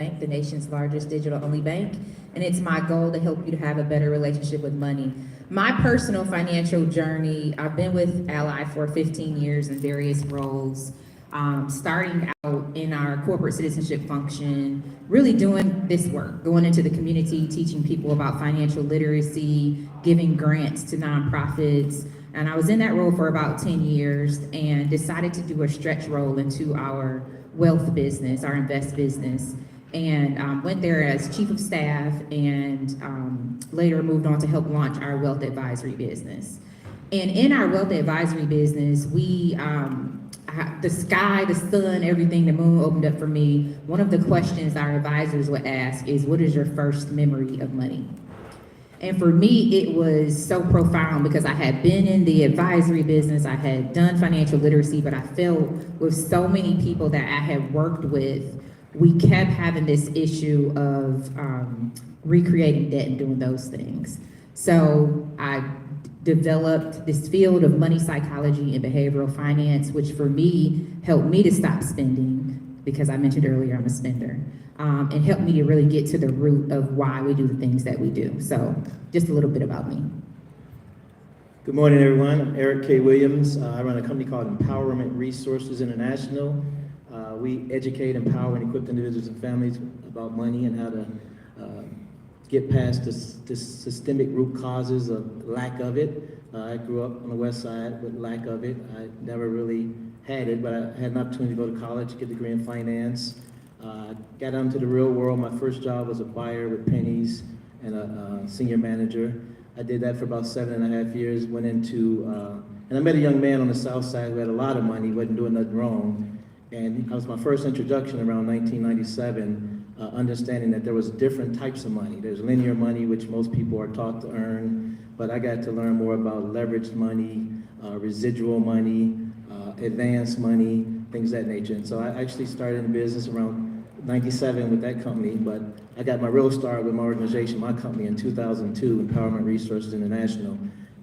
Bank, the nation's largest digital-only bank, and it's my goal to help you to have a better relationship with money. My personal financial journey, I've been with Ally for 15 years in various roles, starting out in our corporate citizenship function, really doing this work, going into the community, teaching people about financial literacy, giving grants to nonprofits, and I was in that role for about 10 years and decided to do a stretch role into our wealth business, our invest business. And went there as chief of staff and later moved on to help launch our wealth advisory business. And in our wealth advisory business, we, the sky, the sun, everything, the moon opened up for me. One of the questions our advisors would ask is, what is your first memory of money? And for me, it was so profound because I had been in the advisory business, I had done financial literacy, but I felt with so many people that I had worked with, we kept having this issue of recreating debt and doing those things. So I developed this field of money psychology and behavioral finance, which for me helped me to stop spending, because I mentioned earlier I'm a spender, and helped me to really get to the root of why we do the things that we do. So just a little bit about me. Good morning, everyone. I'm Eric K. Williams. I run a company called Empowerment Resources International. We educate, empower, and equip individuals and families about money and how to get past this systemic root causes of lack of it. I grew up on the west side with lack of it. I never really had it, but I had an opportunity to go to college, get a degree in finance. Got out into the real world. My first job was a buyer with Penny's and a senior manager. I did that for about 7.5 years, went into, and I met a young man on the south side who had a lot of money, wasn't doing nothing wrong. And that was my first introduction around 1997, understanding that there was different types of money. There's linear money, which most people are taught to earn, but I got to learn more about leveraged money, residual money, advanced money, things of that nature. And so I actually started in business around 97 with that company, but I got my real start with my organization, my company, in 2002, Empowerment Resources International.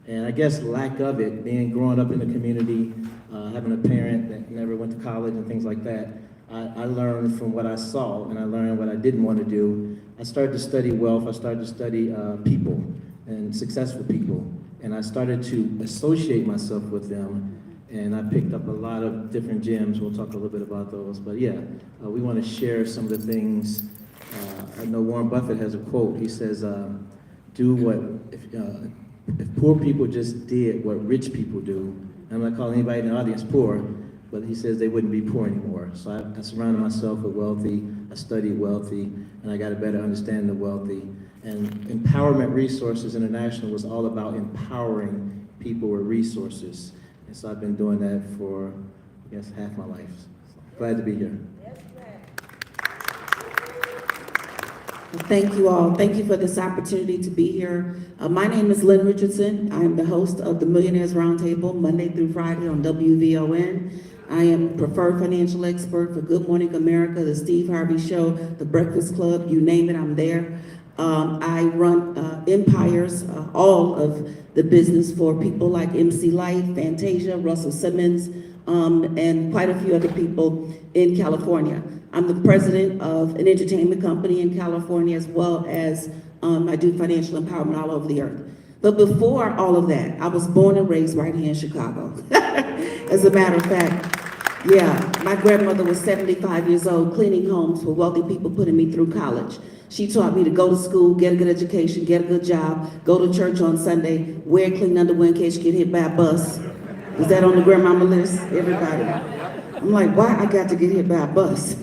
And I guess lack of it, growing up in the community, having a parent that never went to college and things like that, I learned from what I saw, and I learned what I didn't want to do. I started to study wealth, I started to study people and successful people, and I started to associate myself with them, and I picked up a lot of different gems. We'll talk a little bit about those, but yeah, we want to share some of the things. I know Warren Buffett has a quote. He says, do what, if poor people just did what rich people do, I'm not calling anybody in the audience poor, but he says they wouldn't be poor anymore. So I surrounded myself with wealthy, I studied wealthy, and I got a better understanding of wealthy. And Empowerment Resources International was all about empowering people with resources. And so I've been doing that for, I guess, half my life. So glad to be here. Thank you all. Thank you for this opportunity to be here. My name is Lynn Richardson. I am the host of the Millionaires Roundtable, Monday through Friday on WVON. I am preferred financial expert for Good Morning America, the Steve Harvey Show, the Breakfast Club, you name it, I'm there. I run empires, all of the business for people like MC Light, Fantasia, Russell Simmons, and quite a few other people in California. I'm the president of an entertainment company in California, as well as I do financial empowerment all over the earth. But before all of that, I was born and raised right here in Chicago. As a matter of fact, yeah, my grandmother was 75 years old, cleaning homes for wealthy people, putting me through college. She taught me to go to school, get a good education, get a good job, go to church on Sunday, wear clean underwear in case you get hit by a bus. Is that on the grandmama list? Everybody. I'm like, why I got to get hit by a bus?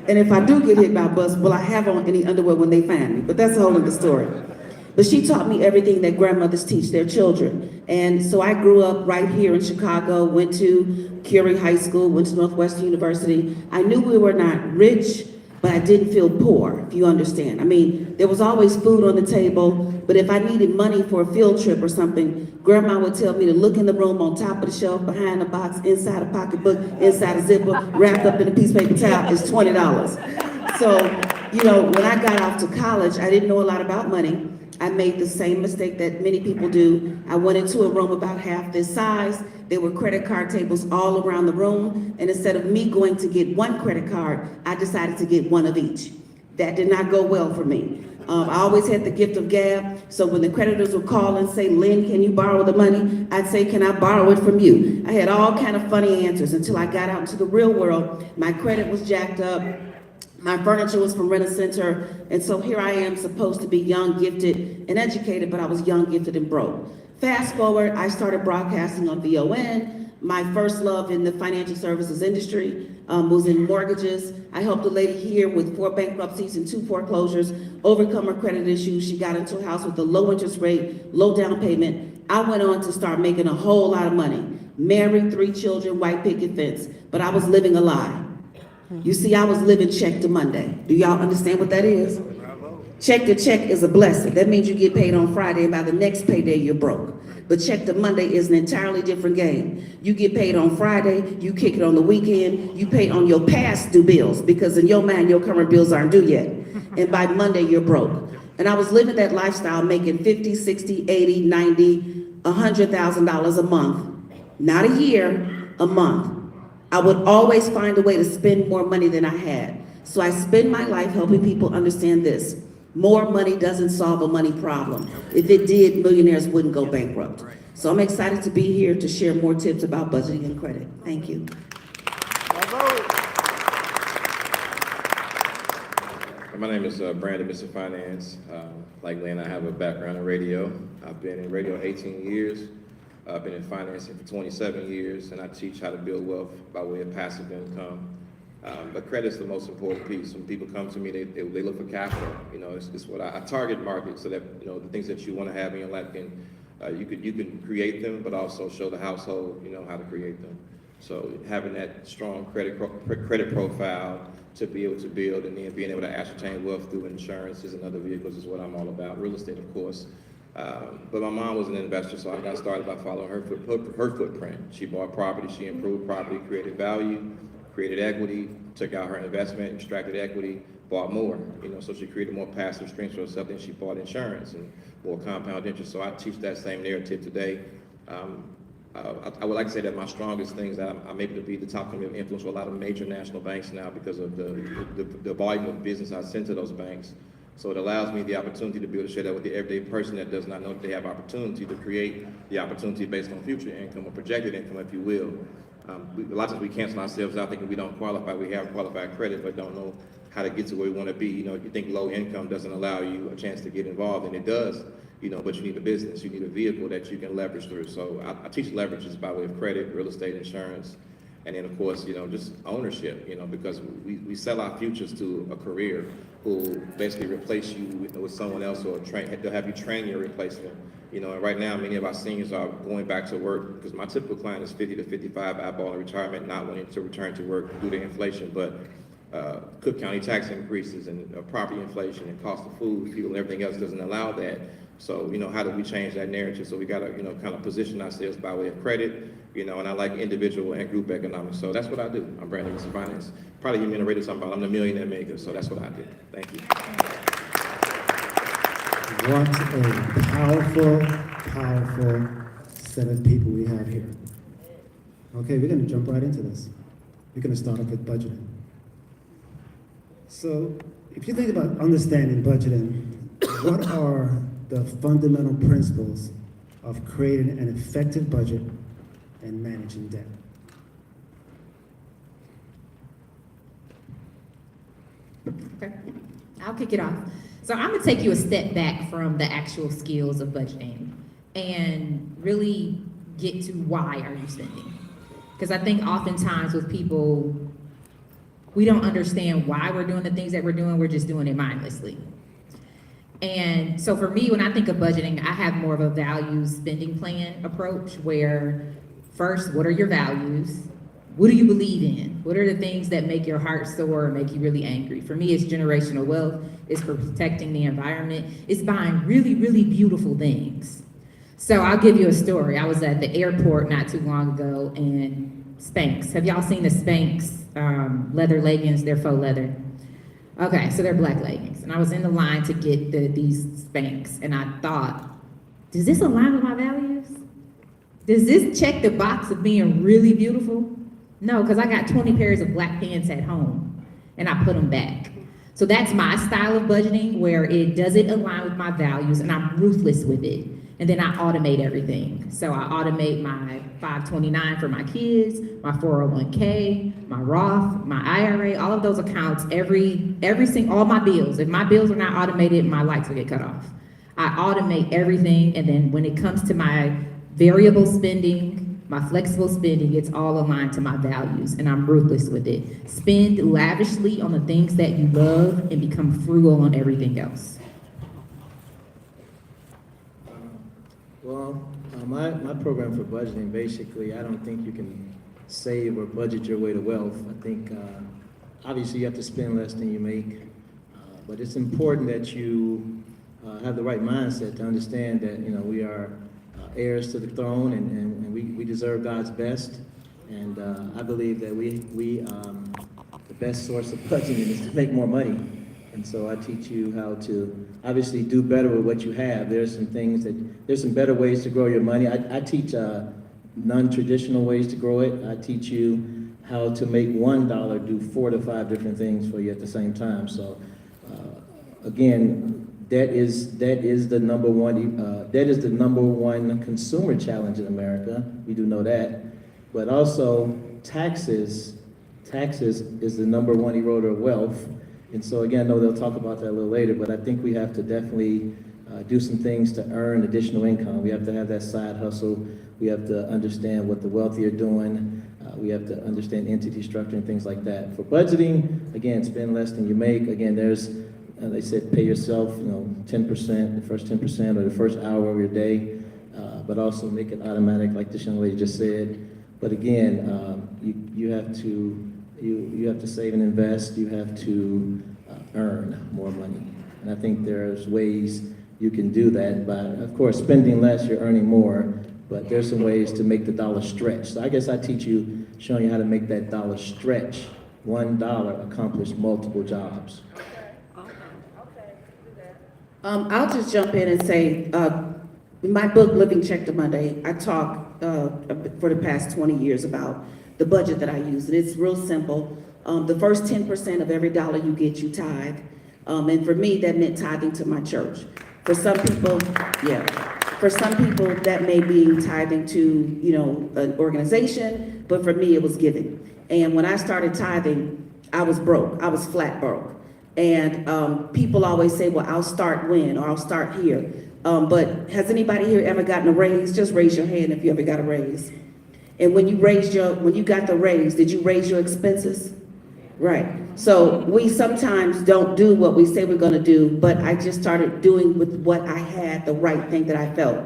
And if I do get hit by a bus, will I have on any underwear when they find me? But that's a whole other story. But she taught me everything that grandmothers teach their children. And so I grew up right here in Chicago, went to Curie High School, went to Northwestern University. I knew we were not rich, but I didn't feel poor, if you understand. I mean, there was always food on the table, but if I needed money for a field trip or something, Grandma would tell me to look in the room on top of the shelf, behind the box, inside a pocketbook, inside a zipper, wrapped up in a piece of paper towel, it's $20. So, you know, when I got off to college, I didn't know a lot about money. I made the same mistake that many people do. I went into a room about half this size. There were credit card tables all around the room. And instead of me going to get one credit card, I decided to get one of each. That did not go well for me. I always had the gift of gab, so when the creditors would call and say, Lynn, can you borrow the money? I'd say, can I borrow it from you? I had all kind of funny answers until I got out into the real world. My credit was jacked up. My furniture was from Rent-A-Center, and so here I am supposed to be young, gifted, and educated, but I was young, gifted, and broke. Fast forward, I started broadcasting on VON. My first love in the financial services industry was in mortgages. I helped a lady here with 4 bankruptcies and 2 foreclosures overcome her credit issues. She got into a house with a low interest rate, low down payment. I went on to start making a whole lot of money. Married, 3 children, white picket fence, but I was living a lie. You see, I was living check to Monday. Do y'all understand what that is? Check to check is a blessing. That means you get paid on Friday, and by the next payday, you're broke. But check to Monday is an entirely different game. You get paid on Friday, you kick it on the weekend, you pay on your past due bills, because in your mind, your current bills aren't due yet. And by Monday, you're broke. And I was living that lifestyle, making $50, $60, $80, $90, $100,000 a month. Not a year, a month. I would always find a way to spend more money than I had. So I spend my life helping people understand this. More money doesn't solve a money problem. If it did, millionaires wouldn't go bankrupt. So I'm excited to be here to share more tips about budgeting and credit. Thank you. My name is Brandon, Mr. Finance. Like Lynn, I have a background in radio. I've been in radio 18 years. I've been in financing for 27 years, and I teach how to build wealth by way of passive income. But credit's the most important piece. When people come to me, they look for capital. You know, it's what I target market, so that, you know, the things that you want to have in your life you can create them, but also show the household, you know, how to create them. So having that strong credit profile to be able to build, and then being able to ascertain wealth through insurances and other vehicles is what I'm all about. Real estate, of course. But my mom was an investor, so I got started by following her footprint. She bought property, she improved property, created value, created equity, took out her investment, extracted equity, bought more. You know, so she created more passive streams for herself. Then she bought insurance and more compound interest. So I teach that same narrative today. I would like to say that my strongest things that I'm able to be the top company of influence for a lot of major national banks now because of the volume of business I send to those banks. So it allows me the opportunity to be able to share that with the everyday person that does not know that they have opportunity to create the opportunity based on future income or projected income, if you will. A lot of times we cancel ourselves out thinking we don't qualify. We have qualified credit, but don't know how to get to where we want to be. You know, you think low income doesn't allow you a chance to get involved, and it does. You know, but you need a business, you need a vehicle that you can leverage through. So I teach leverages by way of credit, real estate, insurance, and then of course, you know, just ownership, you know, because we sell our futures to a career who will basically replace you with someone else, or they'll have you train your replacement. You know, and right now, many of our seniors are going back to work because my typical client is 50 to 55, eyeballing retirement, not wanting to return to work due to inflation, but Cook County tax increases and property inflation and cost of food, fuel, and everything else doesn't allow that. So, you know, how do we change that narrative? So we got to, you know, kind of position ourselves by way of credit, you know, and I like individual and group economics. So that's what I do. I'm Brandon, Mr. Finance. Probably hear me on the radio talking about I'm the millionaire maker. So that's what I do. Thank you. What a powerful, powerful set of people we have here. Okay, we're going to jump right into this. We're going to start off with budgeting. So if you think about understanding budgeting, what are the fundamental principles of creating an effective budget and managing debt? Okay, I'll kick it off. So I'm gonna take you a step back from the actual skills of budgeting and really get to why are you spending? Because I think oftentimes with people, we don't understand why we're doing the things that we're doing, we're just doing it mindlessly. And so for me, when I think of budgeting, I have more of a values spending plan approach where first, what are your values? What do you believe in? What are the things that make your heart soar or make you really angry? For me, it's generational wealth, it's for protecting the environment, it's buying really, really beautiful things. So I'll give you a story. I was at the airport not too long ago and Spanx. Have y'all seen the Spanx leather leggings? They're faux leather. Okay, so they're black leggings. And I was in the line to get these Spanx, and I thought, does this align with my values? Does this check the box of being really beautiful? No, because I got 20 pairs of black pants at home, and I put them back. So that's my style of budgeting, where it doesn't align with my values and I'm ruthless with it. And then I automate everything. So I automate my 529 for my kids, my 401k, my Roth, my IRA, all of those accounts, all my bills. If my bills are not automated, my lights will get cut off. I automate everything, and then when it comes to my variable spending, my flexible spending, it's all aligned to my values, and I'm ruthless with it. Spend lavishly on the things that you love and become frugal on everything else. Well, my program for budgeting, basically, I don't think you can save or budget your way to wealth. I think, obviously, you have to spend less than you make, but it's important that you have the right mindset to understand that, we are heirs to the throne, and we deserve God's best. And I believe that the best source of budgeting is to make more money. And so I teach you how to obviously do better with what you have. There's some better ways to grow your money. I teach non-traditional ways to grow it. I teach you how to make $1 do 4 to 5 different things for you at the same time. So again, that is the number one consumer challenge in America. We do know that. But also taxes is the number one eroder of wealth. And so again, I know they'll talk about that a little later, but I think we have to definitely do some things to earn additional income. We have to have that side hustle. We have to understand what the wealthy are doing. We have to understand entity structure and things like that. For budgeting, again, spend less than you make. Again, there's, they said, pay yourself, 10%, the first 10% or the first hour of your day, but also make it automatic, like this young lady just said. But again, you have to save and invest. You have to earn more money. And I think there's ways you can do that by, of course, spending less, you're earning more, but there's some ways to make the dollar stretch. So I guess I teach you, showing you how to make that dollar stretch. $1 accomplish multiple jobs. I'll just jump in and say, in my book, Living Check to Monday, I talk for the past 20 years about the budget that I use, and it's real simple. The first 10% of every dollar you get, you tithe. And for me, that meant tithing to my church. For some people, that may be tithing to, an organization, but for me, it was giving. And when I started tithing, I was broke. I was flat broke. And people always say, well, I'll start when, or I'll start here. But has anybody here ever gotten a raise? Just raise your hand if you ever got a raise. And when you got the raise, did you raise your expenses? Right. So we sometimes don't do what we say we're going to do, but I just started doing with what I had, the right thing that I felt.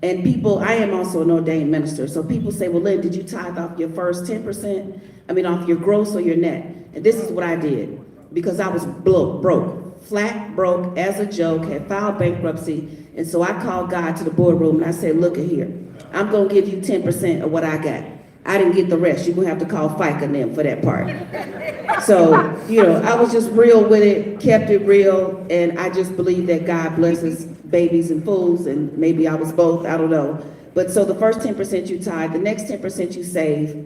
And I am also an ordained minister. So people say, well, Lynn, did you tithe off your first 10%? Off your gross or your net? And this is what I did, because I was broke, flat broke as a joke, had filed bankruptcy. And so I called God to the boardroom and I said, look at here, I'm going to give you 10% of what I got. I didn't get the rest. You're going to have to call FICA and them for that part. So, I was just real with it, kept it real, and I just believe that God blesses babies and fools, and maybe I was both, I don't know. But so the first 10% you tithe, the next 10% you save.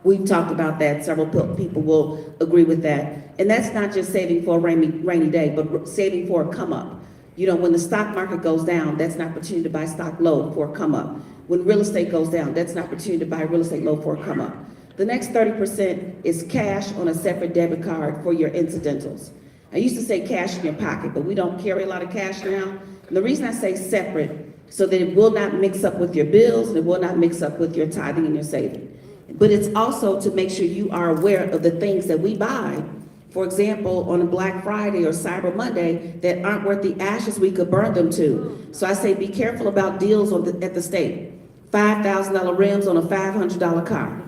We've talked about that. Several people will agree with that. And that's not just saving for a rainy day, but saving for a come up. When the stock market goes down, that's an opportunity to buy stock low for a come up. When real estate goes down, that's an opportunity to buy real estate low for a come up. The next 30% is cash on a separate debit card for your incidentals. I used to say cash in your pocket, but we don't carry a lot of cash now. And the reason I say separate, so that it will not mix up with your bills and it will not mix up with your tithing and your saving. But it's also to make sure you are aware of the things that we buy, for example, on a Black Friday or Cyber Monday, that aren't worth the ashes we could burn them to. So I say be careful about deals at the state. $5,000 rims on a $500 car.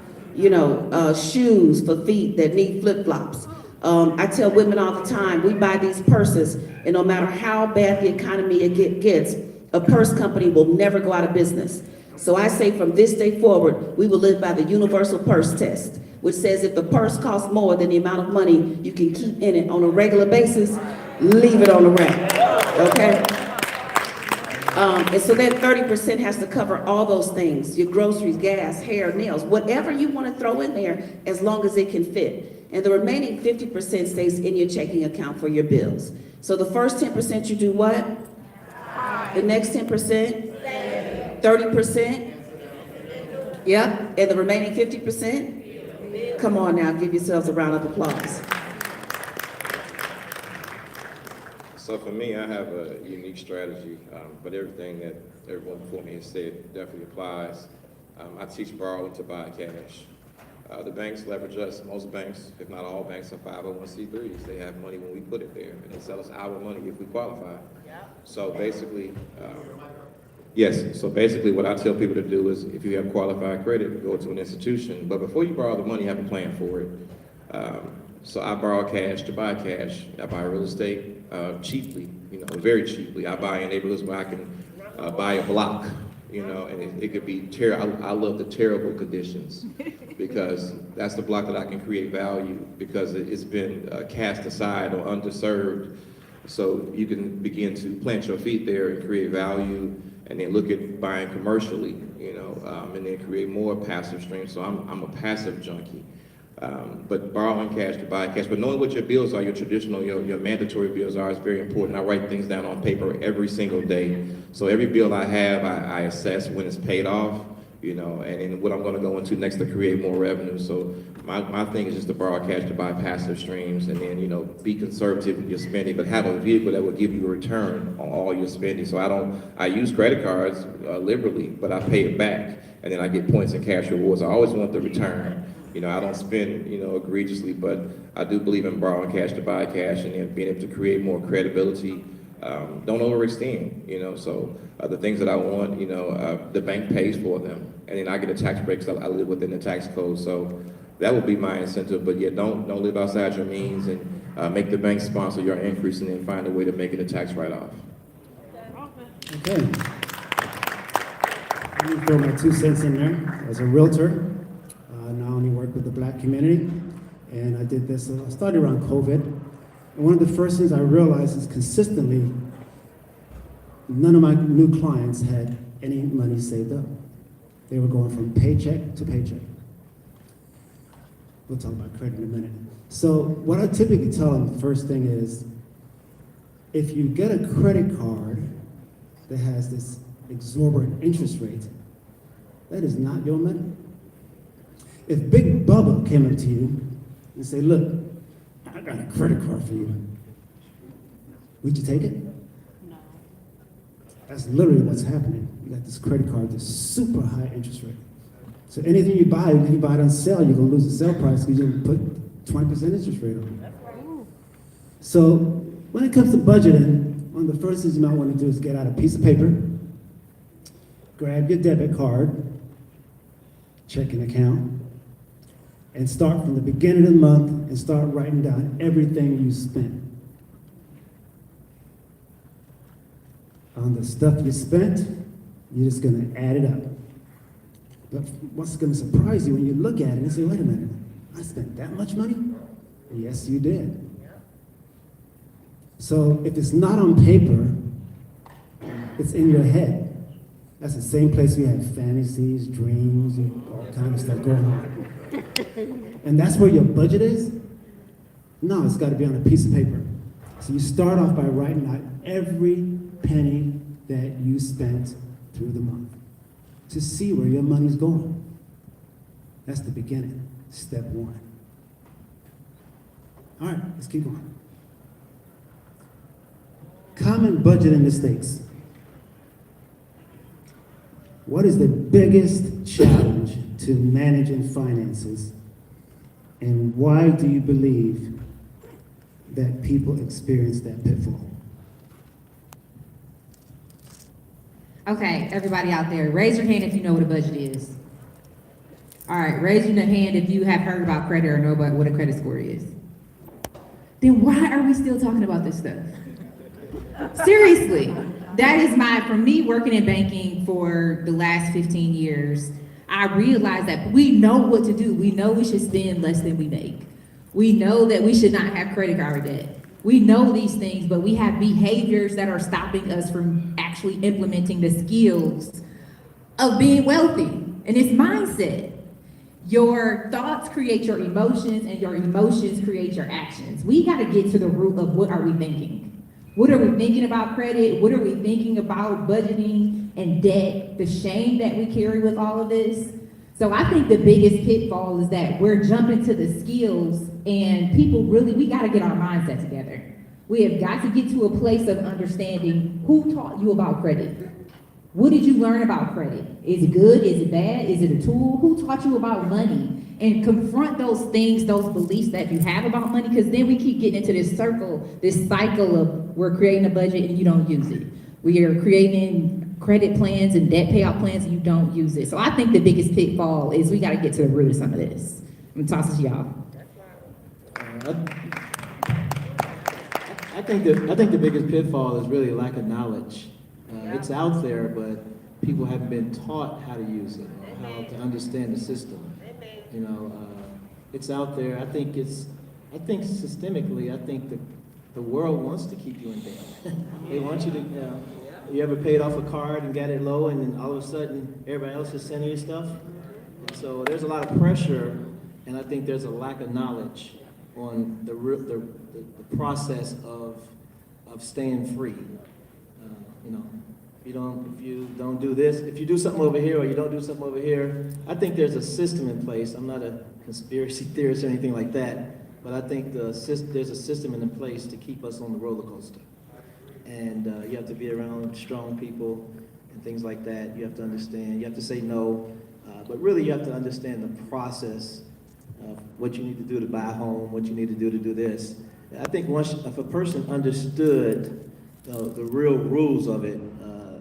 Shoes for feet that need flip-flops. I tell women all the time, we buy these purses, and no matter how bad the economy gets, a purse company will never go out of business. So I say from this day forward, we will live by the universal purse test, which says if the purse costs more than the amount of money you can keep in it on a regular basis, leave it on the rack, okay? And so that 30% has to cover all those things, your groceries, gas, hair, nails, whatever you want to throw in there, as long as it can fit. And the remaining 50% stays in your checking account for your bills. So the first 10% you do what? The next 10%? 30%? Yep, and the remaining 50%? Come on now, give yourselves a round of applause. So for me, I have a unique strategy, but everything that everyone before me has said definitely applies. I teach borrowing to buy cash. The banks leverage us. Most banks, if not all banks, are 501c3s. They have money when we put it there, and they sell us our money if we qualify. So basically, yes. So basically, what I tell people to do is, if you have qualified credit, go to an institution. But before you borrow the money, have a plan for it. So I borrow cash to buy cash. I buy real estate cheaply, very cheaply. I buy in neighborhoods where I can buy a block, and it could be terrible. I love the terrible conditions because that's the block that I can create value because it's been cast aside or underserved. So you can begin to plant your feet there and create value, and then look at buying commercially, and then create more passive streams. So I'm a passive junkie. But borrowing cash to buy cash, but knowing what your bills are, your traditional, your mandatory bills are, is very important. I write things down on paper every single day. So every bill I have, I assess when it's paid off, and then what I'm gonna go into next to create more revenue. So my thing is just to borrow cash to buy passive streams, and then, be conservative with your spending, but have a vehicle that will give you a return on all your spending. So I use credit cards liberally, but I pay it back, and then I get points and cash rewards. I always want the return. I don't spend, egregiously, but I do believe in borrowing cash to buy cash and then being able to create more credibility. Don't overextend, so the things that I want, the bank pays for them. And then I get a tax break because I live within the tax code. So that would be my incentive. But yeah, don't live outside your means and make the bank sponsor your increase and then find a way to make it a tax write-off. Okay. Let me throw my 2 cents in there. As a realtor, I not only work with the Black community, and I did this, I started around COVID, and one of the first things I realized is consistently, none of my new clients had any money saved up. They were going from paycheck to paycheck. We'll talk about credit in a minute. So what I typically tell them, the first thing is, if you get a credit card that has this exorbitant interest rate, that is not your money. If Big Bubba came up to you and said, look, I got a credit card for you, would you take it? No. That's literally what's happening. You got this credit card, this super high interest rate. So anything you buy, if you buy it on sale, you're gonna lose the sale price because you put 20% interest rate on it. So when it comes to budgeting, one of the first things you might want to do is get out a piece of paper, grab your debit card, checking account, and start from the beginning of the month and start writing down everything you spent. On the stuff you spent, you're just gonna add it up. But what's gonna surprise you when you look at it and say, wait a minute, I spent that much money? Yes, you did. So if it's not on paper, it's in your head. That's the same place we have fantasies, dreams, and all kinds of stuff going on. And that's where your budget is? No, it's got to be on a piece of paper. So you start off by writing out every penny that you spent through the month to see where your money's going. That's the beginning, step one. All right, let's keep going. Common budgeting mistakes. What is the biggest challenge to managing finances, and why do you believe that people experience that pitfall? Okay, everybody out there, raise your hand if you know what a budget is. All right, raise your hand if you have heard about credit or know about what a credit score is. Then why are we still talking about this stuff? Seriously, that is for me working in banking for the last 15 years, I realized that we know what to do. We know we should spend less than we make. We know that we should not have credit card debt. We know these things, but we have behaviors that are stopping us from actually implementing the skills of being wealthy. And it's mindset. Your thoughts create your emotions, and your emotions create your actions. We got to get to the root of what are we thinking? What are we thinking about credit? What are we thinking about budgeting and debt? The shame that we carry with all of this. So I think the biggest pitfall is that we're jumping to the skills, and people really, we got to get our mindset together. We have got to get to a place of understanding who taught you about credit. What did you learn about credit? Is it good? Is it bad? Is it a tool? Who taught you about money? And confront those things, those beliefs that you have about money, because then we keep getting into this circle, this cycle of we're creating a budget and you don't use it. We are creating credit plans and debt payout plans and you don't use it. So I think the biggest pitfall is we got to get to the root of some of this. I'm gonna toss it to y'all. I think the biggest pitfall is really lack of knowledge. It's out there, but people haven't been taught how to use it, or how to understand the system. You know, it's out there. I think systemically, I think the world wants to keep you in debt. They want you to, you ever paid off a card and got it low, and then all of a sudden everybody else is sending you stuff? And so there's a lot of pressure, and I think there's a lack of knowledge on the process of staying free. You know, if you don't do this, if you do something over here or you don't do something over here, I think there's a system in place. I'm not a conspiracy theorist or anything like that, but I think there's a system in place to keep us on the roller coaster. And you have to be around strong people and things like that. You have to understand. You have to say no, but really you have to understand the process of what you need to do to buy a home, what you need to do this. I think if a person understood the real rules of it,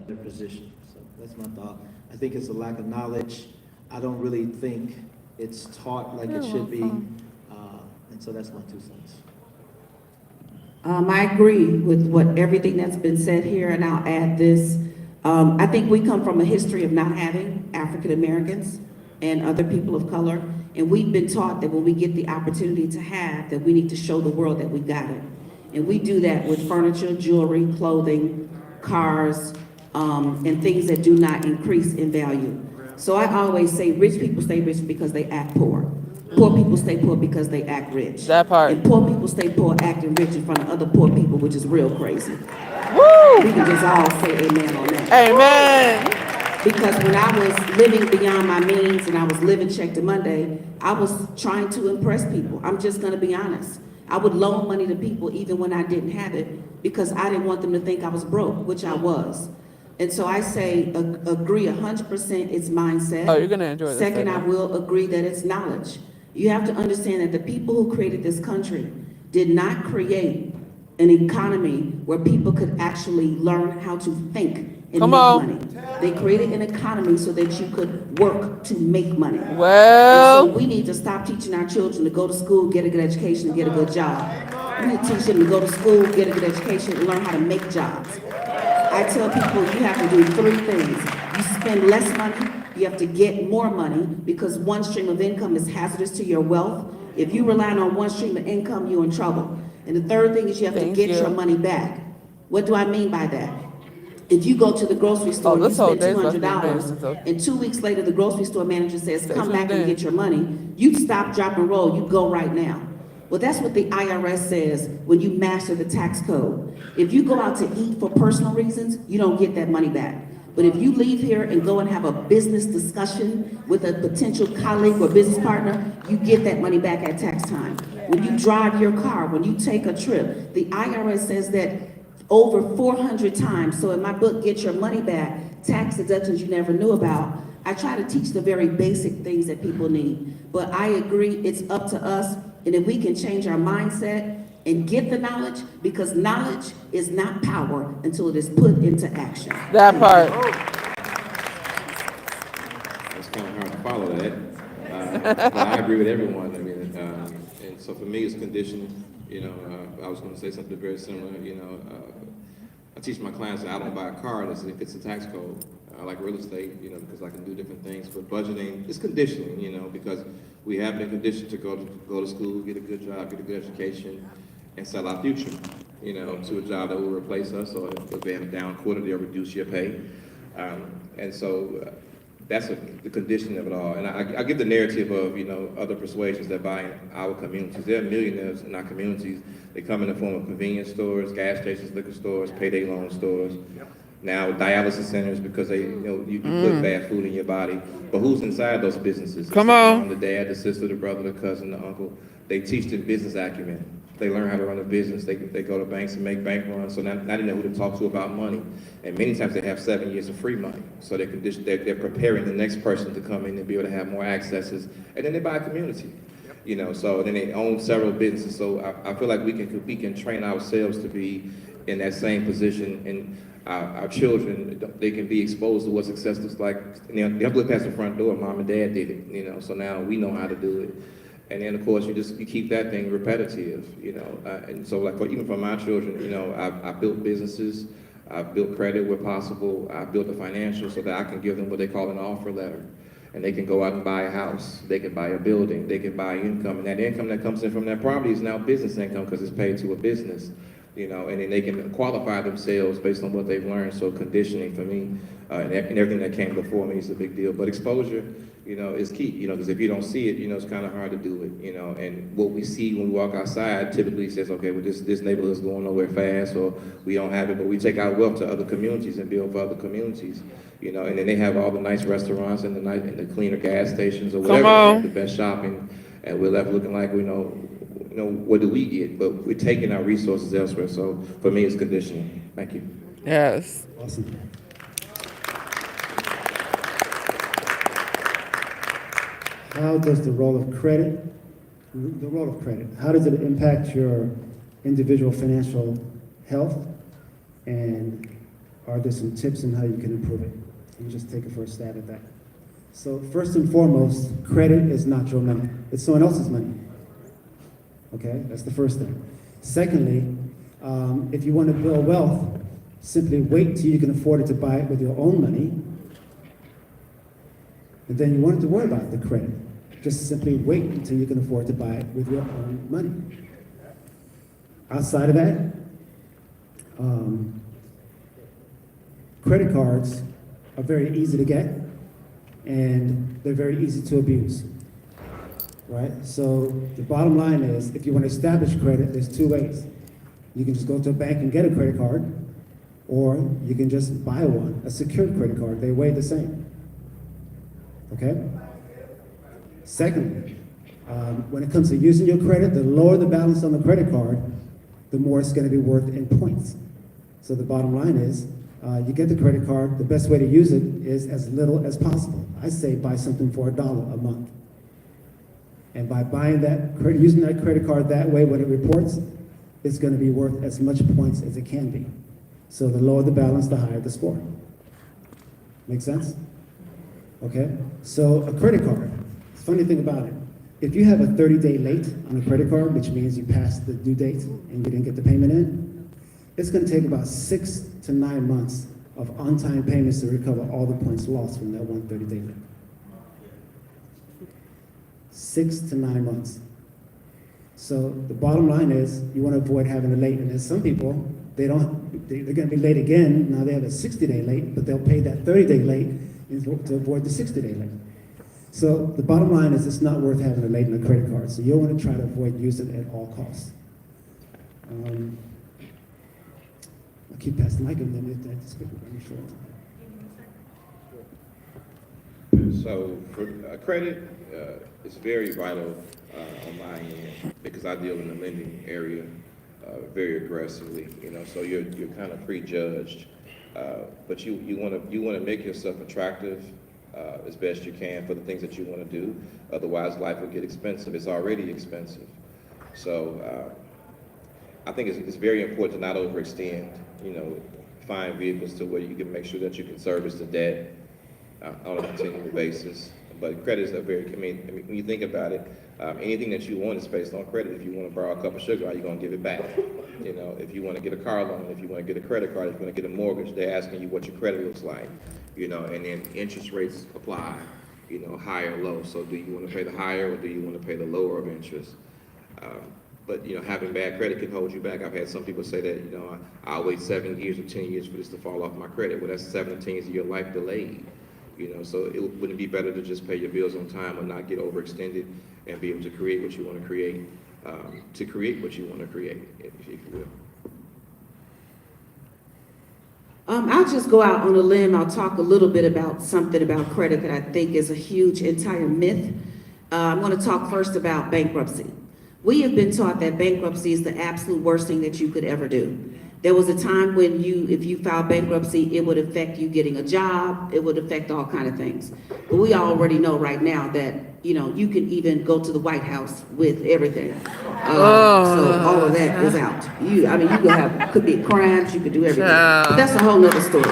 their position. So that's my thought. I think it's a lack of knowledge. I don't really think it's taught like it should be. And so that's my 2 cents. I agree with everything that's been said here, and I'll add this. I think we come from a history of not having African Americans and other people of color, and we've been taught that when we get the opportunity to have, that we need to show the world that we got it. And we do that with furniture, jewelry, clothing, cars, and things that do not increase in value. So I always say rich people stay rich because they act poor. Poor people stay poor because they act rich. That part. And poor people stay poor acting rich in front of other poor people, which is real crazy. Woo! We can just all say amen on that. Amen. Because when I was living beyond my means and I was living check to Monday, I was trying to impress people. I'm just gonna be honest. I would loan money to people even when I didn't have it because I didn't want them to think I was broke, which I was. And so I say agree 100% it's mindset. Oh, you're gonna enjoy this. Second, I will agree that it's knowledge. You have to understand that the people who created this country did not create an economy where people could actually learn how to think and Come make on. money. They created an economy so that you could work to make money. Well, And so we need to stop teaching our children to go to school, get a good education, and get a good job. We need to teach them to go to school, get a good education, and learn how to make jobs. I tell people you have to do 3 things. You spend less money, you have to get more money because one stream of income is hazardous to your wealth. If you rely on one stream of income, you're in trouble. And the 3rd thing is you have to Thank get you. your money back. What do I mean by that? If you go to the grocery store and you this whole spend day's about to be $200 amazing, and 2 weeks later the grocery store manager says, Stay come back tuned and in. get your money, you stop, drop, and roll, you go right now. Well, that's what the IRS says when you master the tax code. If you go out to eat for personal reasons, you don't get that money back. But if you leave here and go and have a business discussion with a potential colleague or business partner, you get that money back at tax time. When you drive your car, when you take a trip, the IRS says that over 400 times. So in my book, Get Your Money Back, Tax Deductions You Never Knew About, I try to teach the very basic things that people need. But I agree, it's up to us. And if we can change our mindset and get the knowledge, because knowledge is not power until it is put into action. that part. It's kind of hard to follow that, but I agree with everyone. I mean, and so for me, it's conditioning. You know, I was going to say something very similar. You know, I teach my clients that I don't buy a car unless it fits the tax code. I like real estate, you know, because I can do different things. But budgeting is conditioning, you know, because we have been conditioned to go to school, get a good job, get a good education, and sell our future, you know, to a job that will replace us, or if they have a down quarter, they'll reduce your pay. And so that's the condition of it all. And I give the narrative of, other persuasions that buy in our communities. There are millionaires in our communities. They come in the form of convenience stores, gas stations, liquor stores, payday loan stores. Now dialysis centers because you put bad food in your body. But who's inside those businesses? Come It's the on. mom, the dad, the sister, the brother, the cousin, the uncle. They teach them business acumen. They learn how to run a business. They go to banks and make bank runs. So now they know who to talk to about money. And many times they have 7 years of free money. So they're preparing the next person to come in and be able to have more accesses. And then they buy a community. So then they own several businesses. So I feel like we can train ourselves to be in that same position, and our children, they can be exposed to what success looks like. They have to look past the front door. Mom and dad did it, so now we know how to do it. And then of course you keep that thing repetitive, and so like even for my children, I built businesses, I've built credit where possible, I've built the financial so that I can give them what they call an offer letter. And they can go out and buy a house, they can buy a building, they can buy income, and that income that comes in from that property is now business income because it's paid to a business, and then they can qualify themselves based on what they've learned. So conditioning for me, and everything that came before me is a big deal. But exposure, is key, because if you don't see it, it's kind of hard to do it, and what we see when we walk outside typically says, okay, well, this neighborhood is going nowhere fast, or we don't have it, but we take our wealth to other communities and build for other communities, and then they have all the nice restaurants and the cleaner gas stations or whatever, Come on. the best shopping, and we're left looking like, what do we get? But we're taking our resources elsewhere. So for me, it's conditioning. Thank you. Yes. Awesome. How does the role of credit, how does it impact your individual financial health? And are there some tips on how you can improve it? Let me just take a first stab at that. So first and foremost, credit is not your money. It's someone else's money. Okay, that's the first thing. Secondly, if you want to build wealth, simply wait till you can afford it to buy it with your own money. And then you won't have to worry about the credit. Just simply wait until you can afford to buy it with your own money. Outside of that, credit cards are very easy to get, and they're very easy to abuse. Right? So the bottom line is, if you want to establish credit, there's two ways. You can just go to a bank and get a credit card, or you can just buy one, a secured credit card. They weigh the same. Okay? Secondly, when it comes to using your credit, the lower the balance on the credit card, the more it's going to be worth in points. So the bottom line is, you get the credit card, the best way to use it is as little as possible. I say buy something for $1 a month. And by buying that credit, using that credit card that way, when it reports, it's going to be worth as much points as it can be. So the lower the balance, the higher the score. Make sense? Okay? So a credit card, funny thing about it, if you have a 30-day late on a credit card, which means you passed the due date and you didn't get the payment in, it's going to take about 6 to 9 months of on-time payments to recover all the points lost from that one 30-day late. 6 to 9 months. So the bottom line is, you want to avoid having a late. And there's some people, they're going to be late again. Now they have a 60-day late, but they'll pay that 30-day late to avoid the 60-day late. So the bottom line is, it's not worth having a late on a credit card. So you'll want to try to avoid using it at all costs. I'll keep passing the mic and then it's very short. So for credit, it's very vital on my end because I deal in the lending area very aggressively. So you're kind of prejudged, but you want to make yourself attractive as best you can for the things that you want to do. Otherwise, life will get expensive. It's already expensive. So I think it's very important to not overextend. Find vehicles to where you can make sure that you can service the debt on a continual basis. But credit is a very, I mean, when you think about it, anything that you want is based on credit. If you want to borrow a cup of sugar, are you going to give it back? If you want to get a car loan, if you want to get a credit card, if you want to get a mortgage, they're asking you what your credit looks like, and then interest rates apply, high or low. So do you want to pay the higher or do you want to pay the lower of interest? But having bad credit can hold you back. I've had some people say that, I'll wait 7 years or 10 years for this to fall off my credit. Well, that's 17 years of your life delayed. So wouldn't it be better to just pay your bills on time or not get overextended and be able to create what you want to create, if you will? I'll just go out on a limb. I'll talk a little bit about something about credit that I think is a huge entire myth. I'm going to talk first about bankruptcy. We have been taught that bankruptcy is the absolute worst thing that you could ever do. There was a time when if you filed bankruptcy, it would affect you getting a job, it would affect all kind of things. But we already know right now that, you can even go to the White House with everything. So all of that is out. You could be crimes, you could do everything. But that's a whole nother story.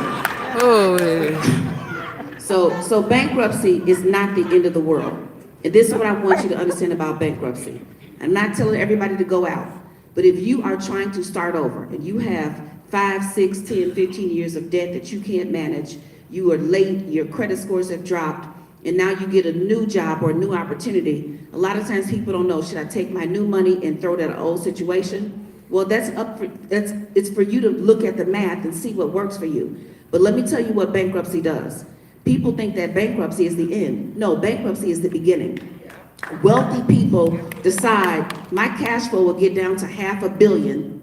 So bankruptcy is not the end of the world. And this is what I want you to understand about bankruptcy. I'm not telling everybody to go out. But if you are trying to start over and you have 5, 6, 10, 15 years of debt that you can't manage, you are late, your credit scores have dropped, and now you get a new job or a new opportunity, a lot of times people don't know, should I take my new money and throw that at an old situation? Well, it's for you to look at the math and see what works for you. But let me tell you what bankruptcy does. People think that bankruptcy is the end. No, bankruptcy is the beginning. Wealthy people decide my cash flow will get down to $500 million,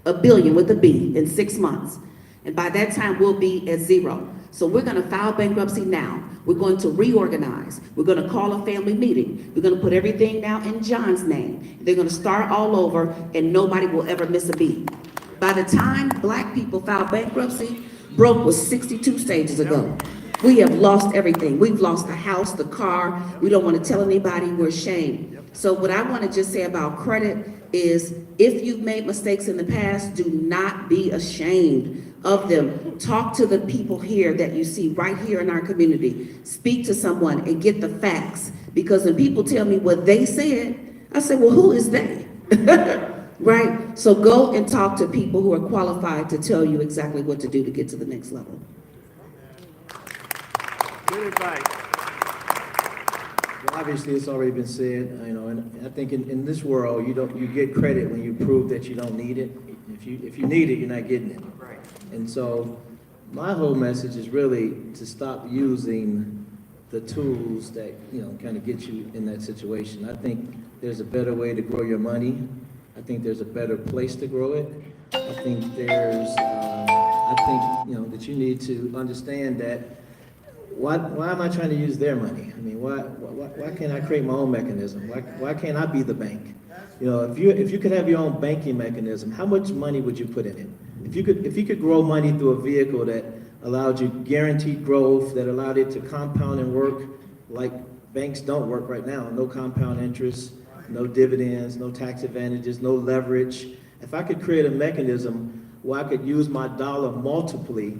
a billion with a B, in 6 months. And by that time, we'll be at zero. So we're going to file bankruptcy now. We're going to reorganize. We're going to call a family meeting. We're going to put everything now in John's name. They're going to start all over, and nobody will ever miss a beat. By the time Black people filed bankruptcy, broke was 62 stages ago. We have lost everything. We've lost the house, the car. We don't want to tell anybody. We're ashamed. So what I want to just say about credit is if you've made mistakes in the past, do not be ashamed of them. Talk to the people here that you see right here in our community. Speak to someone and get the facts. Because when people tell me what they said, I say, well, who is they? Right? So go and talk to people who are qualified to tell you exactly what to do to get to the next level. Good advice. Well, obviously, it's already been said, and I think in this world, you get credit when you prove that you don't need it. If you need it, you're not getting it. Right. And so, my whole message is really to stop using the tools that kind of get you in that situation. I think there's a better way to grow your money. I think there's a better place to grow it. I think that you need to understand that. Why am I trying to use their money? I mean, why can't I create my own mechanism? Why can't I be the bank? If you could have your own banking mechanism, how much money would you put in it? If you could grow money through a vehicle that allowed you guaranteed growth, that allowed it to compound and work like banks don't work right now, no compound interest, no dividends, no tax advantages, no leverage. If I could create a mechanism where I could use my dollar multiply,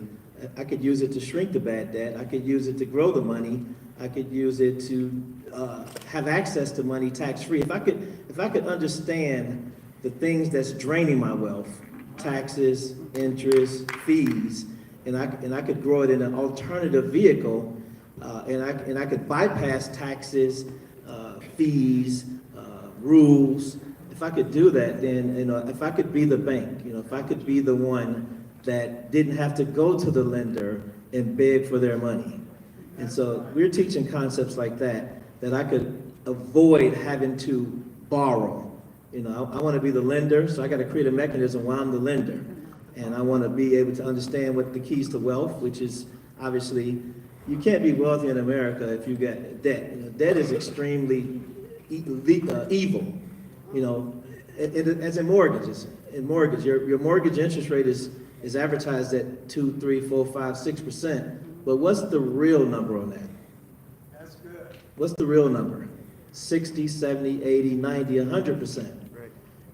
I could use it to shrink the bad debt. I could use it to grow the money. I could use it to have access to money tax-free. If I could understand the things that's draining my wealth, taxes, interest, fees, and I could grow it in an alternative vehicle, and I could bypass taxes, fees, rules. If I could do that, then if I could be the bank, if I could be the one that didn't have to go to the lender and beg for their money. And so we're teaching concepts like that I could avoid having to borrow. I want to be the lender, so I got to create a mechanism where I'm the lender. And I want to be able to understand what the keys to wealth, which is obviously, you can't be wealthy in America if you got debt. Debt is extremely evil, as in mortgages. In mortgage, your mortgage interest rate is advertised at 2, 3, 4, 5, 6%. But what's the real number on that? That's good. What's the real number? 60, 70, 80, 90, 100%. Right.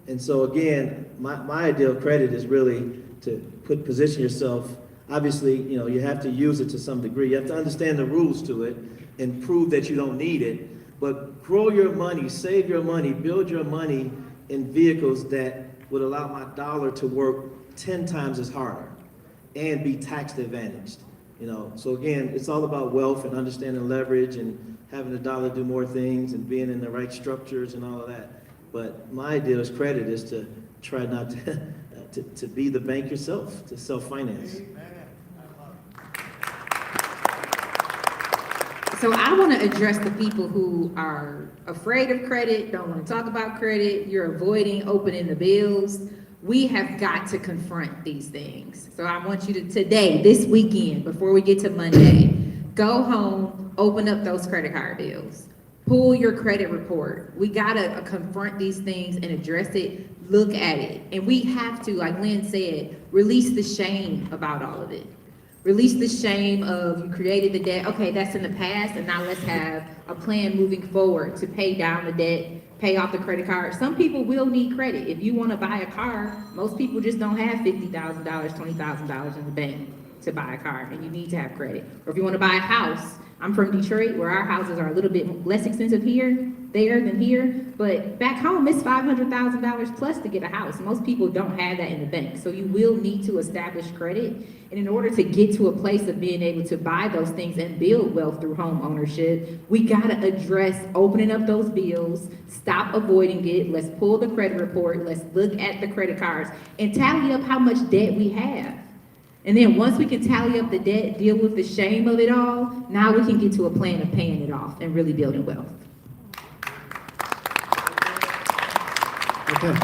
And so again, my ideal credit is really to position yourself. Obviously, you have to use it to some degree. You have to understand the rules to it and prove that you don't need it. But grow your money, save your money, build your money in vehicles that would allow my dollar to work 10 times as harder and be tax advantaged. So again, it's all about wealth and understanding leverage and having the dollar do more things and being in the right structures and all of that. But my idealist credit is to try not to be the bank yourself, to self-finance. So I want to address the people who are afraid of credit, don't want to talk about credit, you're avoiding opening the bills. We have got to confront these things. So I want you to today, this weekend, before we get to Monday, go home, open up those credit card bills. Pull your credit report. We gotta confront these things and address it, look at it. And we have to, like Lynn said, release the shame about all of it. Release the shame of you created the debt, okay, that's in the past, and now let's have a plan moving forward to pay down the debt, pay off the credit card. Some people will need credit. If you wanna buy a car, most people just don't have $50,000, $20,000 in the bank to buy a car, and you need to have credit. Or if you wanna buy a house, I'm from Detroit, where our houses are a little bit less expensive there than here, but back home, it's $500,000 plus to get a house. Most people don't have that in the bank, so you will need to establish credit. And in order to get to a place of being able to buy those things and build wealth through home ownership, we gotta address opening up those bills, stop avoiding it, let's pull the credit report, let's look at the credit cards, and tally up how much debt we have. And then once we can tally up the debt, deal with the shame of it all, now we can get to a plan of paying it off and really building wealth. Okay.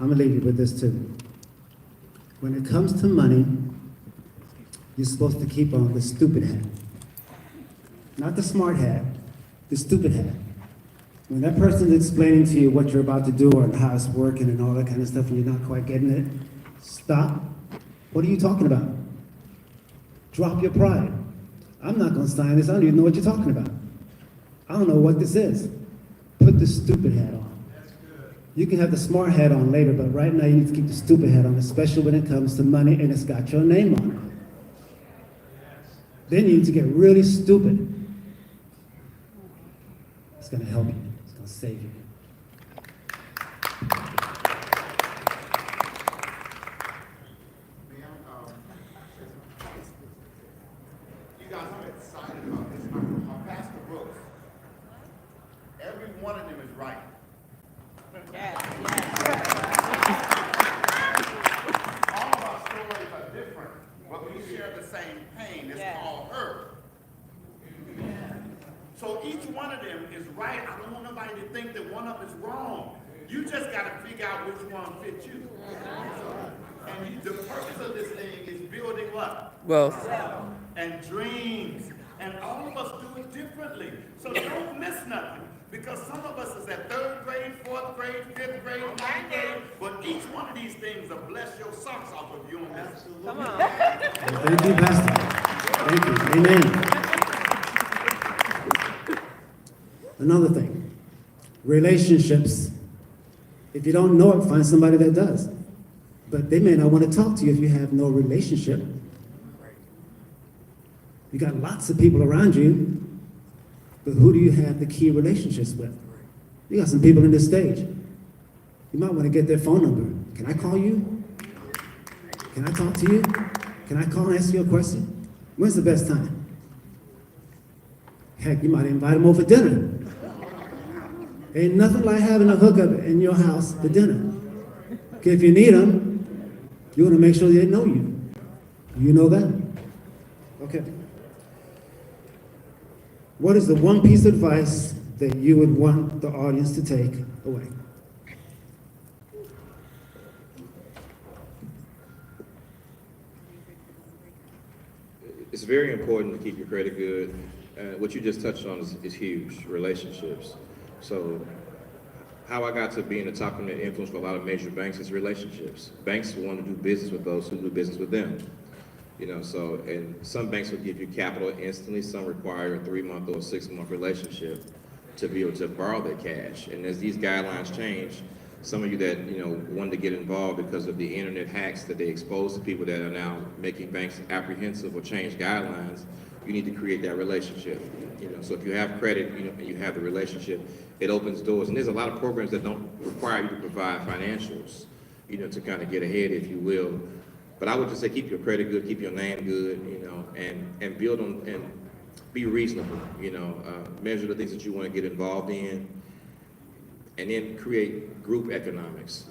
I'm gonna leave you with this too. When it comes to money, you're supposed to keep on the stupid hat. Not the smart hat, the stupid hat. When that person's explaining to you what you're about to do and how it's working and all that kind of stuff and you're not quite getting it, stop. What are you talking about? Drop your pride. I'm not gonna sign this, I don't even know what you're talking about. I don't know what this is. Put the stupid hat on. You can have the smart hat on later, but right now you need to keep the stupid hat on, especially when it comes to money and it's got your name on it. Then you need to get really stupid. It's gonna help you, it's gonna save you. You guys are excited about this. Pastor Brooks, every one of them is right. All of our stories are different, but we share the same pain. It's called hurt. So each one of them is right. I don't want nobody to think that one of them is wrong. You just got to figure out which one fits you. And the purpose of this thing is building what? Wealth. And dreams. And all of us do it differently. So don't miss nothing. Because some of us is at 3rd grade, 4th grade, 5th grade, 9th grade. But each one of these things will bless your socks off of you on this. Come on. Thank you, Pastor. Thank you, amen. Another thing, relationships. If you don't know it, find somebody that does. But they may not want to talk to you if you have no relationship. You got lots of people around you, but who do you have the key relationships with? You got some people in this stage. You might want to get their phone number. Can I call you? Can I talk to you? Can I call and ask you a question? When's the best time? Heck, you might invite them over for dinner. Ain't nothing like having a hookup in your house for dinner. Okay, if you need them, you want to make sure they know you. You know that? Okay. What is the one piece of advice that you would want the audience to take away? It's very important to keep your credit good. What you just touched on is huge, relationships. So how I got to being the top net influence for a lot of major banks is relationships. Banks want to do business with those who do business with them. You know, so, and some banks will give you capital instantly, some require a 3-month or a 6-month relationship to be able to borrow their cash. And as these guidelines change, some of you that, you know, wanted to get involved because of the internet hacks that they expose to people that are now making banks apprehensive or change guidelines, you need to create that relationship. You know, so if you have credit, you know, and you have the relationship, it opens doors. And there's a lot of programs that don't require you to provide financials, you know, to kind of get ahead, if you will. But I would just say keep your credit good, keep your name good, you know, and build on and be reasonable, you know, measure the things that you want to get involved in. and then create group economics.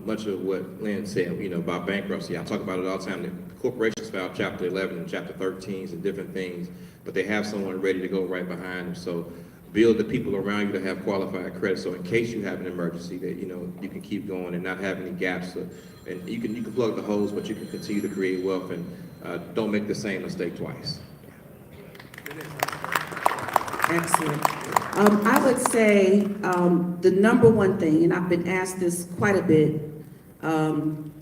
Much of what Lynn said, about bankruptcy. I talk about it all the time. The corporations file Chapter 11 and Chapter 13s and different things, but they have someone ready to go right behind them. So build the people around you to have qualified credit. So in case you have an emergency, that you can keep going and not have any gaps. And you can plug the holes, but you can continue to create wealth, and don't make the same mistake twice. Excellent. I would say the number one thing, and I've been asked this quite a bit, on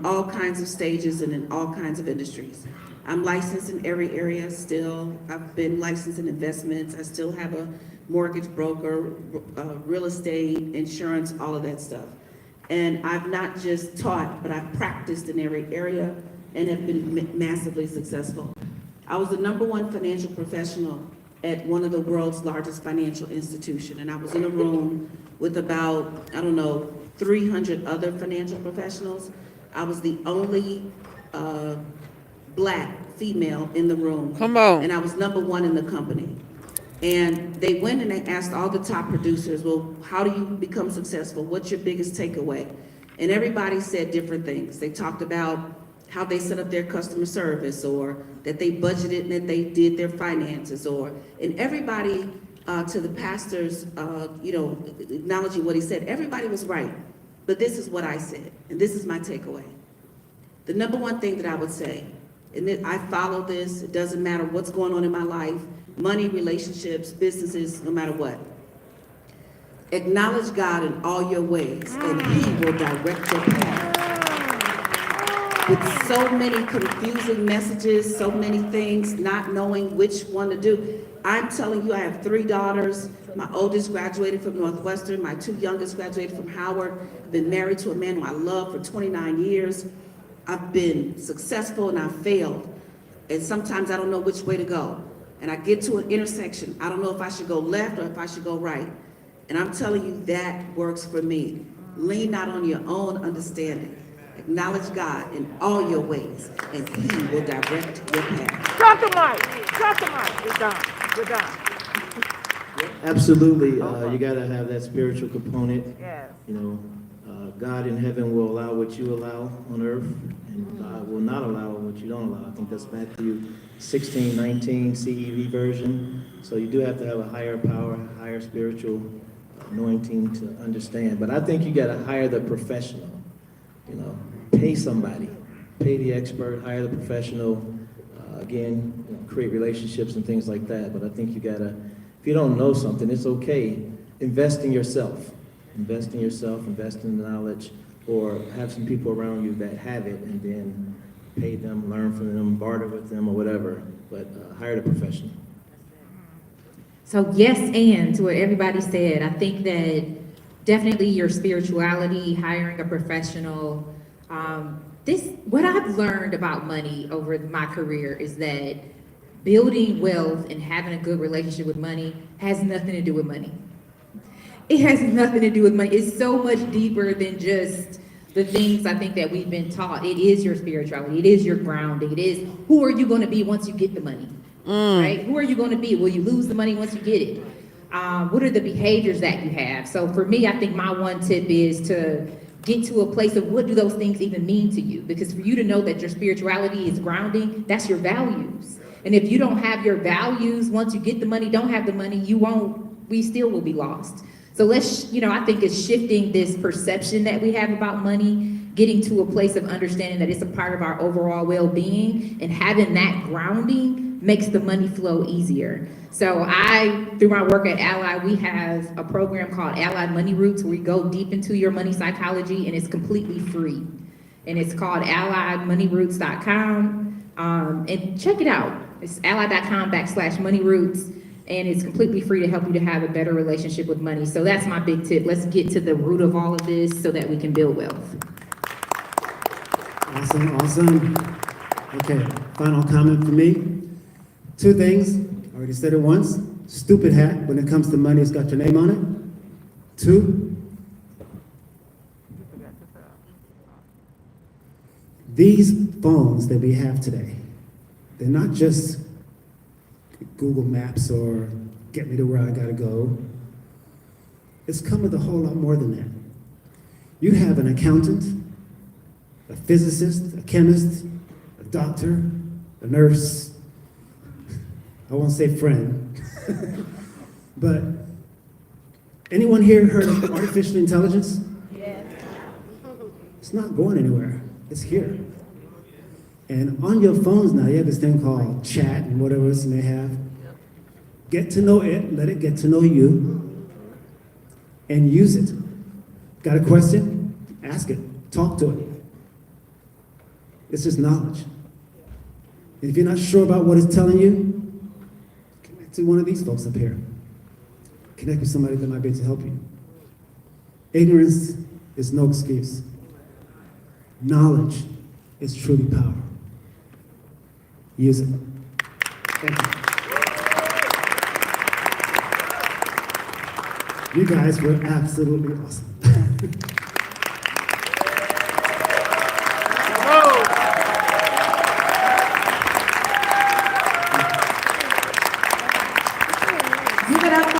all kinds of stages and in all kinds of industries. I'm licensed in every area still. I've been licensed in investments. I still have a mortgage broker, real estate, insurance, all of that stuff. And I've not just taught, but I've practiced in every area and have been massively successful. I was the #1 financial professional at one of the world's largest financial institutions, and I was in a room with about, 300 other financial professionals. I was the only Black female in the room. Come on. And I was #1 in the company. And they went and they asked all the top producers, well, how do you become successful? What's your biggest takeaway? And everybody said different things. They talked about how they set up their customer service, or that they budgeted and that they did their finances, and everybody, to the pastor's, acknowledging what he said, everybody was right. But this is what I said, and this is my takeaway. The #1 thing that I would say, and I follow this, it doesn't matter what's going on in my life, money, relationships, businesses, no matter what. Acknowledge God in all your ways, and He will direct your path. With so many confusing messages, so many things, not knowing which one to do. I'm telling you, I have 3 daughters. My oldest graduated from Northwestern. My 2 youngest graduated from Howard. I've been married to a man who I love for 29 years. I've been successful and I've failed. And sometimes I don't know which way to go. And I get to an intersection. I don't know if I should go left or if I should go right. And I'm telling you, that works for me. Lean not on your own understanding. Acknowledge God in all your ways, and He will direct your path. Drop the mic. Drop the mic. We're done. We're done. Absolutely, you gotta have that spiritual component. Yes. God in heaven will allow what you allow on earth, and God will not allow what you don't allow. I think that's Matthew 16:19 CEV version. So you do have to have a higher power, higher spiritual anointing to understand. But I think you gotta hire the professional. Pay somebody, pay the expert, hire the professional, create relationships and things like that. But I think you gotta, if you don't know something, it's okay. Invest in yourself, invest in the knowledge, or have some people around you that have it, and then pay them, learn from them, barter with them, or whatever. But hire the professional. So yes, and to what everybody said, I think that definitely your spirituality, hiring a professional. What I've learned about money over my career is that building wealth and having a good relationship with money has nothing to do with money. It has nothing to do with money. It's so much deeper than just the things I think that we've been taught. It is your spirituality. It is your grounding. It is who are you going to be once you get the money, right? Who are you going to be? Will you lose the money once you get it? What are the behaviors that you have? So for me, I think my one tip is to get to a place of what do those things even mean to you? Because for you to know that your spirituality is grounding, that's your values. And if you don't have your values, once you get the money, don't have the money, we still will be lost. So I think it's shifting this perception that we have about money, getting to a place of understanding that it's a part of our overall well-being, and having that grounding makes the money flow easier. So through my work at Ally, we have a program called Ally Money Roots, where we go deep into your money psychology, and it's completely free. And it's called allymoneyroots.com. And check it out. It's ally.com/moneyroots. And it's completely free to help you to have a better relationship with money. So that's my big tip. Let's get to the root of all of this so that we can build wealth. Awesome. Okay, final comment for me. 2 things, I already said it once. Stupid hat, when it comes to money, it's got your name on it. 2, these phones that we have today, they're not just Google Maps or get me to where I gotta go. It's come with a whole lot more than that. You have an accountant, a physicist, a chemist, a doctor, a nurse. I won't say friend, but anyone here heard of artificial intelligence? It's not going anywhere. It's here. And on your phones now, you have this thing called chat and whatever else you may have. Get to know it, let it get to know you, and use it. Got a question? Ask it. Talk to it. It's just knowledge. And if you're not sure about what it's telling you, connect to one of these folks up here. Connect with somebody that might be able to help you. Ignorance is no excuse. Knowledge is truly power. Use it. Thank you. You guys were absolutely awesome.